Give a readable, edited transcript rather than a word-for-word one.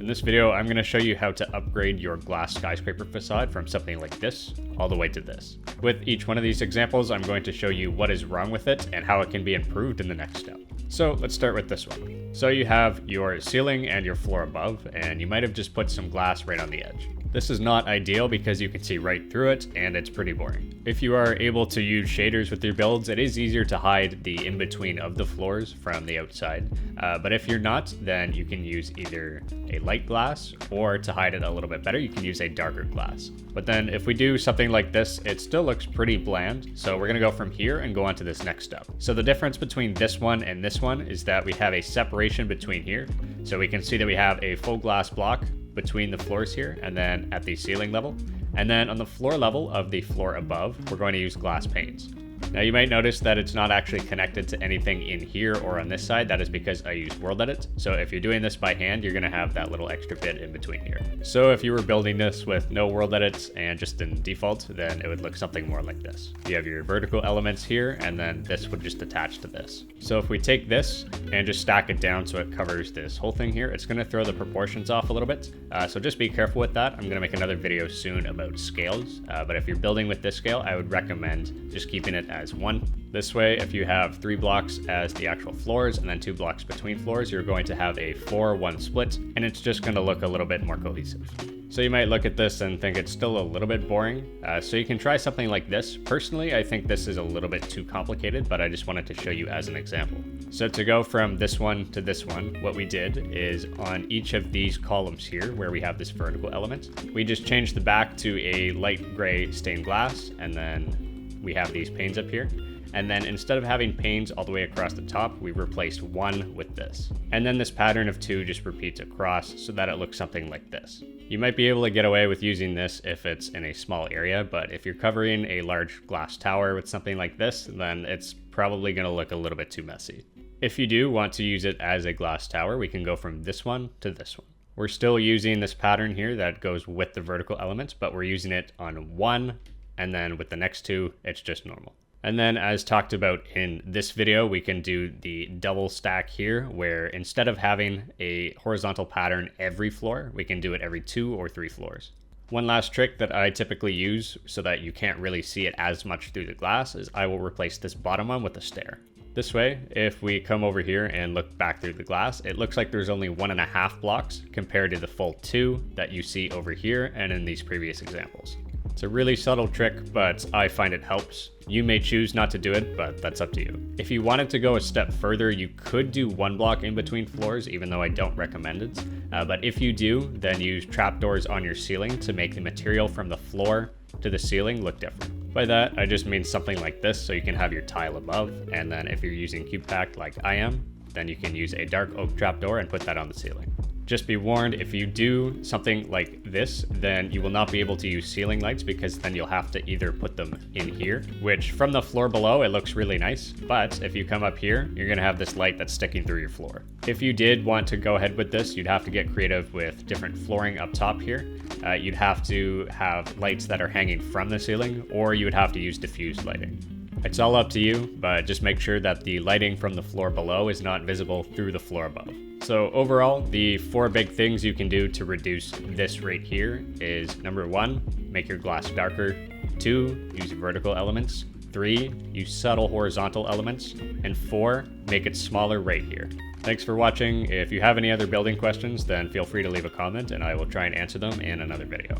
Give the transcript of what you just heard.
this video, I'm going to show you how to upgrade your glass skyscraper facade from something like this all the way to this. With each one of these examples, I'm going to show you what is wrong with it and how it can be improved in the next step. So let's start with this one. So you have your ceiling and your floor above, and you might have just put some glass right on the edge. This is not ideal because you can see right through it and it's pretty boring. If you are able to use shaders with your builds, it is easier to hide the in-between of the floors from the outside. But if you're not, then you can use either a light glass, or to hide it a little bit better, you can use a darker glass. But then if we do something like this, it still looks pretty bland. So we're gonna go from here and go on to this next step. So the difference between this one and this one is that we have a separation between here. So we can see that we have a full glass block between the floors here, and then at the ceiling level. And then on the floor level of the floor above, we're going to use glass panes. Now you might notice that it's not actually connected to anything in here or on this side. That is because I use World Edit. So if you're doing this by hand, you're gonna have that little extra bit in between here. So if you were building this with no World Edits and just in default, then it would look something more like this. You have your vertical elements here, and then this would just attach to this. So if we take this and just stack it down so it covers this whole thing here, it's gonna throw the proportions off a little bit. So just be careful with that. I'm gonna make another video soon about scales, but if you're building with this scale, I would recommend just keeping it as one. This way, if you have 3 blocks as the actual floors and then 2 blocks between floors, you're going to have a 4-1 split, and it's just going to look a little bit more cohesive. So you might look at this and think it's still a little bit boring. So you can try something like this. Personally, I think this is a little bit too complicated, but I just wanted to show you as an example. So to go from this one to this one, what we did is on each of these columns here, where we have this vertical element, we just changed the back to a light gray stained glass, and then we have these panes up here. And then instead of having panes all the way across the top, we replaced 1 with this. And then this pattern of 2 just repeats across so that it looks something like this. You might be able to get away with using this if it's in a small area, but if you're covering a large glass tower with something like this, then it's probably going to look a little bit too messy. If you do want to use it as a glass tower, we can go from this one to this one. We're still using this pattern here that goes with the vertical elements, but we're using it on 1, and then with the next 2, it's just normal. And then as talked about in this video, we can do the double stack here, where instead of having a horizontal pattern every floor, we can do it every 2 or 3 floors. One last trick that I typically use so that you can't really see it as much through the glass is I will replace this bottom one with a stair. This way, if we come over here and look back through the glass, it looks like there's only 1.5 blocks compared to the full 2 that you see over here and in these previous examples. It's a really subtle trick, but I find it helps. You may choose not to do it, but that's up to you. If you wanted to go a step further, you could do 1 block in between floors, even though I don't recommend it. But if you do, then use trapdoors on your ceiling to make the material from the floor to the ceiling look different. By that, I just mean something like this, so you can have your tile above, and then if you're using cube packed like I am, then you can use a dark oak trapdoor and put that on the ceiling. Just be warned, if you do something like this, then you will not be able to use ceiling lights, because then you'll have to either put them in here, which from the floor below, it looks really nice. But if you come up here, you're gonna have this light that's sticking through your floor. If you did want to go ahead with this, you'd have to get creative with different flooring up top here. You'd have to have lights that are hanging from the ceiling, or you would have to use diffused lighting. It's all up to you, but just make sure that the lighting from the floor below is not visible through the floor above. So overall, the 4 big things you can do to reduce this right here is number 1, make your glass darker. 2, use vertical elements. 3, use subtle horizontal elements. And 4, make it smaller right here. Thanks for watching. If you have any other building questions, then feel free to leave a comment and I will try and answer them in another video.